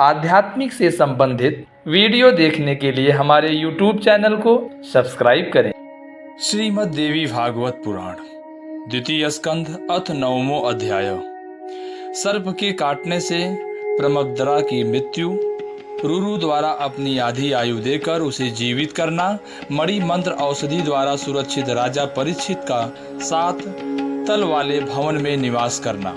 आध्यात्मिक से संबंधित वीडियो देखने के लिए हमारे YouTube चैनल को सब्सक्राइब करें। श्रीमद् देवी भागवत पुराण द्वितीय स्कंध अथ 9वां अध्याय। सर्प के काटने से प्रमदरा की मृत्यु, रुरु द्वारा अपनी आधी आयु देकर उसे जीवित करना, मणि मंत्र औषधि द्वारा सुरक्षित राजा परीक्षित का 7 तल वाले भवन में निवास करना।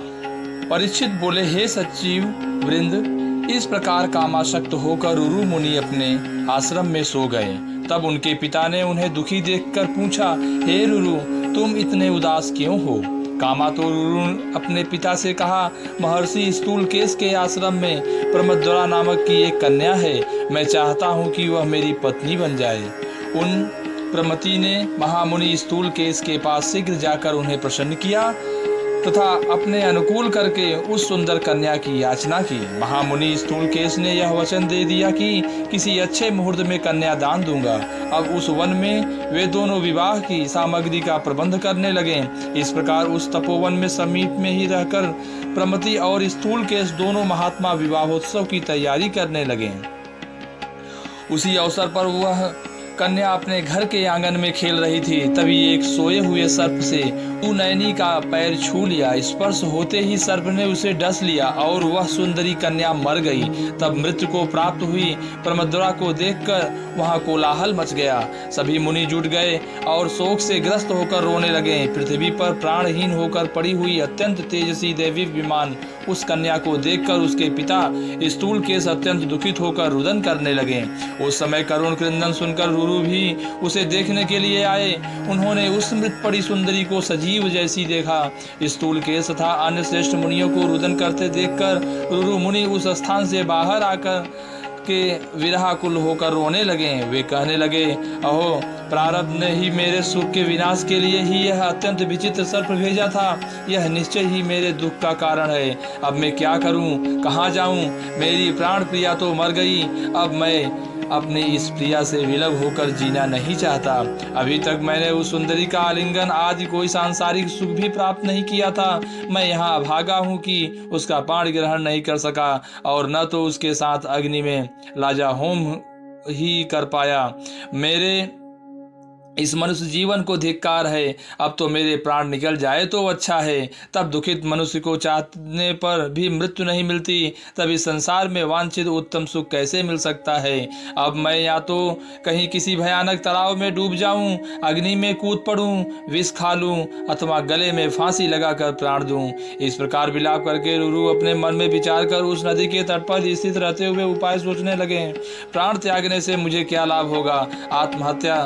परीक्षित बोले, हे सचिव वृंद, इस प्रकार कामासक्त होकर रुरु मुनि अपने आश्रम में सो गए। तब उनके पिता ने उन्हें दुखी देखकर पूछा, हे रुरु, तुम इतने उदास क्यों हो? कामा तो रुरु अपने पिता से कहा, महर्षि स्थूलकेश के आश्रम में प्रमदरा नामक की एक कन्या है। मैं चाहता हूँ कि वह मेरी पत्नी बन जाए। उन प्रमति ने महामुनि स्थूलकेश के पास शीघ्र जाकर उन्हें प्रसन्न किया तथा अपने अनुकूल करके उस सुंदर कन्या की याचना की। महामुनि स्थूलकेश ने यह वचन दे दिया कि किसी अच्छे मुहूर्त में कन्या दान दूंगा। अब उस वन में वे दोनों विवाह की सामग्री का प्रबंध करने लगे। इस प्रकार उस तपोवन में समीप में ही रहकर प्रमति और स्थूलकेश दोनों महात्मा विवाहोत्सव की तैयारी करने लगे। उसी अवसर पर वह कन्या अपने घर के आंगन में खेल रही थी। तभी एक सोए हुए सर्प से उनैनी का पैर छू लिया। स्पर्श होते ही सर्प ने उसे डस लिया और वह सुंदरी कन्या मर गई। तब मृत्यु को प्राप्त हुई प्रमदरा को देखकर वहां कोलाहल मच गया। सभी मुनि जुट गए और शोक से ग्रस्त होकर रोने लगे। पृथ्वी पर प्राणहीन होकर पड़ी हुई अत्यंत तेजस्वी देवी विमान उस कन्या को देखकर उसके पिता स्थूलकेश अत्यंत दुखित होकर रुदन करने लगे। उस समय करुण क्रंदन सुनकर रुरु भी उसे देखने के लिए आए। उन्होंने उस मृत पड़ी सुंदरी को सजीव जैसी देखा। स्थूलकेश तथा अन्य श्रेष्ठ मुनियों को रुदन करते देखकर रुरु मुनि उस स्थान से बाहर आकर के विरहाकुल होकर रोने लगे। वे कहने लगे, अहो, प्रारब्ध ने ही मेरे सुख के विनाश के लिए ही यह अत्यंत विचित्र सर्प भेजा था। यह निश्चय ही मेरे दुख का कारण है। अब मैं क्या करूं, कहाँ जाऊं? मेरी प्राण प्रिया तो मर गई। अब मैं अपनी इस प्रिया से विलग होकर जीना नहीं चाहता। अभी तक मैंने उस सुंदरी का आलिंगन आदि कोई सांसारिक सुख भी प्राप्त नहीं किया था। मैं यहाँ अभागा हूँ कि उसका पाणी ग्रहण नहीं कर सका और न तो उसके साथ अग्नि में लाजा होम ही कर पाया। मेरे इस मनुष्य जीवन को धिक्कार है। अब तो मेरे प्राण निकल जाए तो अच्छा है। तब दुखित मनुष्य को चाहने पर भी मृत्यु नहीं मिलती, तब इस संसार में वांछित उत्तम सुख कैसे मिल सकता है? अब मैं या तो कहीं किसी भयानक तालाब में डूब जाऊं, अग्नि में कूद पड़ूं, विष खा लूं अथवा गले में फांसी लगाकर प्राण दूं। इस प्रकार विलाप करके रुरु अपने मन में विचार कर उस नदी के तट पर स्थित रहते हुए उपाय सोचने लगे। प्राण त्यागने से मुझे क्या लाभ होगा? आत्महत्या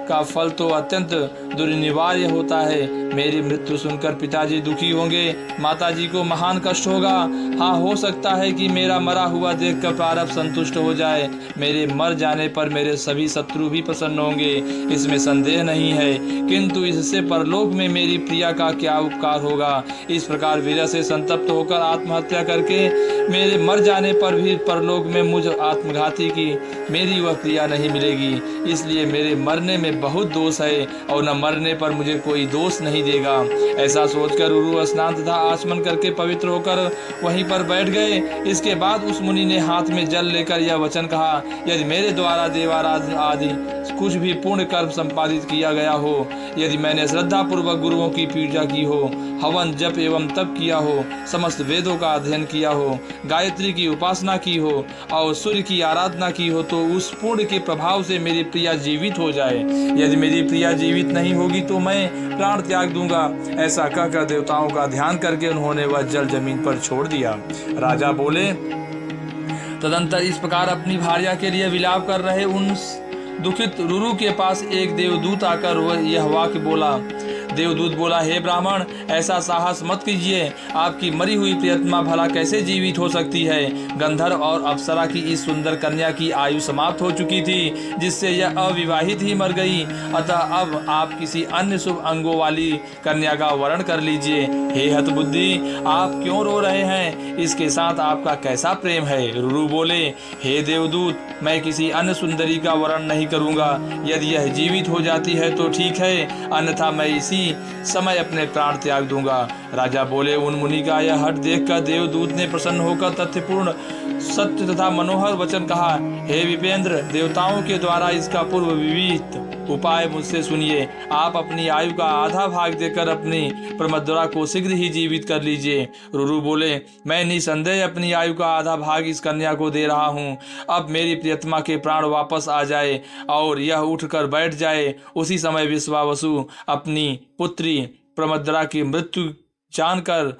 का फल तो अत्यंत दुर्निवार्य होता है। मेरी मृत्यु सुनकर पिताजी दुखी होंगे, माताजी को महान कष्ट होगा। हाँ, हो सकता है कि मेरा मरा हुआ देखकर प्रारब्ध संतुष्ट हो जाए। मेरे मर जाने पर मेरे सभी शत्रु भी प्रसन्न होंगे, इसमें संदेह नहीं है। किंतु इससे परलोक में मेरी प्रिया का क्या उपकार होगा? इस प्रकार विरह से संतप्त होकर आत्महत्या करके मेरे मर जाने पर भी परलोक में मुझ आत्मघाती की मेरी वह प्रिया नहीं मिलेगी। इसलिए मेरे मरने में बहुत दोष है और न मरने पर मुझे कोई दोष नहीं देगा। ऐसा सोचकर रुरु स्नान तथा आचमन करके पवित्र होकर वहीं पर बैठ गए। इसके बाद उस मुनि ने हाथ में जल लेकर यह वचन कहा, यदि मेरे द्वारा देवाराधन आदि कुछ भी पूर्ण कर्म संपादित किया गया हो, यदि मैंने श्रद्धा पूर्वक गुरुओं की पूजा की हो, हवन जप एवं तप किया हो, समस्त वेदों का अध्ययन किया हो, गायत्री की उपासना की हो और सूर्य की आराधना की हो, तो उस पुण्य के प्रभाव से मेरी प्रिया जीवित हो जाए। यदि मेरी प्रिया जीवित नहीं होगी तो मैं प्राण त्याग दूंगा। ऐसा कहकर देवताओं का ध्यान करके उन्होंने वह जल जमीन पर छोड़ दिया। राजा बोले, तदंतर इस प्रकार अपनी भार्या के लिए विलाप कर रहे उन दुखित रुरु के पास एक देवदूत आकर वह यह वाक्य बोला। देवदूत बोला, हे ब्राह्मण, ऐसा साहस मत कीजिए। आपकी मरी हुई प्रियतमा भला कैसे जीवित हो सकती है? गंधर्व और अप्सरा की इस सुंदर कन्या की आयु समाप्त हो चुकी थी, जिससे यह अविवाहित ही मर गई। अतः अब आप किसी अन्य शुभ अंगों वाली कन्या का वरण कर लीजिए। हे हतबुद्धि, आप क्यों रो रहे हैं? इसके साथ आपका कैसा प्रेम है? रुरु बोले, हे देवदूत, मैं किसी अन्य सुंदरी का वरण नहीं करूंगा। यदि यह जीवित हो जाती है तो ठीक है, अन्यथा मैं इसी समय अपने प्राण त्याग दूंगा। राजा बोले, उन मुनि का यह हठ देखकर देवदूत ने प्रसन्न होकर तथ्यपूर्ण सत्य तथा मनोहर वचन कहा। हे विपेंद्र, देवताओं के द्वारा इसका पूर्व विविध उपाय मुझसे सुनिए। आप अपनी आयु का आधा भाग देकर अपनी प्रमदरा को शीघ्र ही जीवित कर लीजिए। रुरु बोले, मैं निसंदेह अपनी आयु का आधा भाग इस कन्या को दे रहा हूँ। अब मेरी प्रियतमा के प्राण वापस आ जाए और यह उठकर बैठ जाए। उसी समय विश्वावसु अपनी पुत्री प्रमदरा की मृत्यु जानकर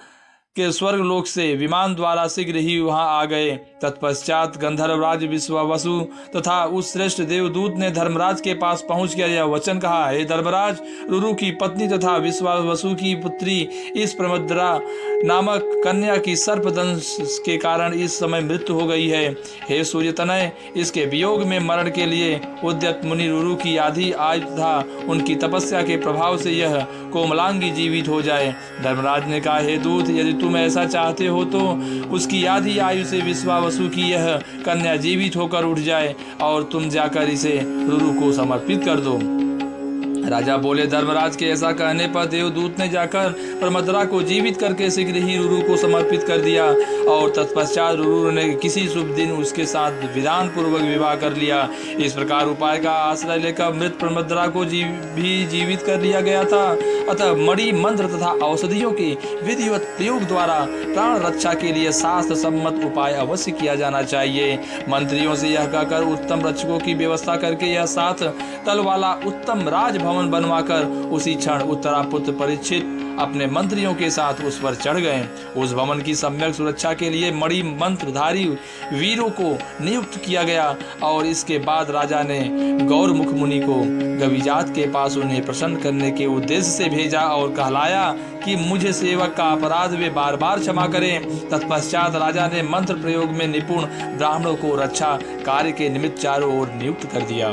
के स्वर्ग लोक से विमान द्वारा शीघ्र ही वहां आ गए। तत्पश्चात गंधर्वराज विश्वावसु तथा उस श्रेष्ठ देवदूत ने धर्मराज के पास पहुंचकर यह वचन कहा। हे धर्मराज, रुरु की पत्नी तथा विश्वावसु की पुत्री इस प्रमदरा नामक कन्या की सर्पदंश के कारण इस समय मृत्यु हो गई है। हे सूर्यतनय, इसके वियोग में मरण के लिए उद्यत मुनि रुरु की आधी आयु तथा उनकी तपस्या के प्रभाव से यह कोमलांगी जीवित हो जाए। धर्मराज ने कहा, हे दूत, यदि तुम ऐसा चाहते हो तो उसकी आधी आयु से विश्वावसु की यह कन्या जीवित होकर उठ जाए और तुम जाकर इसे रुरु को समर्पित कर दो। राजा बोले, धर्मराज के ऐसा कहने पर देवदूत ने जाकर प्रमदरा को जीवित करके शीघ्र ही रुरु को समर्पित कर दिया और तत्पश्चात रुरु ने किसी शुभ दिन उसके साथ विधान पूर्वक विवाह कर लिया। इस प्रकार उपाय का आश्रय लेकर मृत प्रमदरा को भी जीवित कर लिया गया था। अतः मणि मंत्र तथा औषधियों के विधिवत प्रयोग द्वारा प्राण रक्षा के लिए शास्त्र सम्मत उपाय अवश्य किया जाना चाहिए। मंत्रियों से यह कहकर उत्तम रक्षकों की व्यवस्था करके यह 7 तल वाला उत्तम राजभवन बनवाकर उसी क्षण उत्तरापुत्र परीक्षित अपने मंत्रियों के साथ उस पर चढ़ गए। उस भवन की सम्यक सुरक्षा के लिए मणि मंत्रधारी वीरों को नियुक्त किया गया और इसके बाद राजा ने गौरमुख मुनि को गविजात के पास उन्हें प्रसन्न करने के उद्देश्य से भेजा और कहलाया कि मुझे सेवक का अपराध वे बार बार क्षमा करें। तत्पश्चात राजा ने मंत्र प्रयोग में निपुण ब्राह्मणों को रक्षा कार्य के निमित्त चारों ओर नियुक्त कर दिया।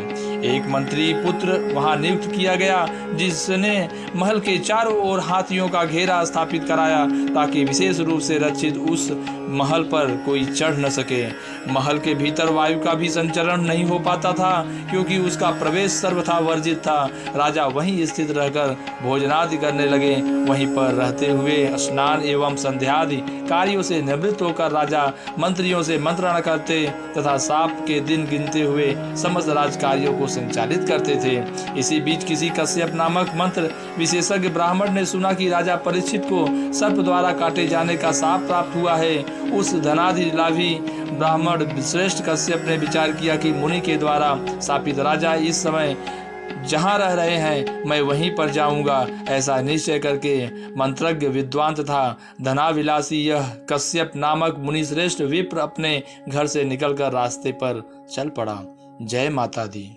एक मंत्री पुत्र वहां नियुक्त किया गया, जिसने महल के चारों ओर हाथियों का घेरा स्थापित कराया ताकि विशेष रूप से रक्षित उस महल पर कोई चढ़ न सके। महल के भीतर वायु का भी संचरण नहीं हो पाता था, क्योंकि उसका प्रवेश सर्वथा वर्जित था। राजा वहीं स्थित रहकर भोजनादि करने लगे। वहीं पर रहते हुए स्नान एवं संध्यादि कार्यों से निवृत्त होकर राजा मंत्रियों से मंत्रणा करते तथा साप के दिन गिनते हुए समस्त राज कार्यों को संचालित करते थे। इसी बीच किसी कश्यप नामक मंत्र विशेषज्ञ ब्राह्मण ने सुना कि राजा परीक्षित को सर्प द्वारा काटे जाने का शाप प्राप्त हुआ है। उस धनादि लाभी ब्राह्मण श्रेष्ठ कश्यप ने विचार किया कि मुनि के द्वारा शापित राजा इस समय जहाँ रह रहे हैं मैं वहीं पर जाऊंगा। ऐसा निश्चय करके मंत्रज्ञ विद्वान तथा धनाविलासी यह कश्यप नामक मुनिश्रेष्ठ विप्र अपने घर से निकलकर रास्ते पर चल पड़ा। जय माता दी।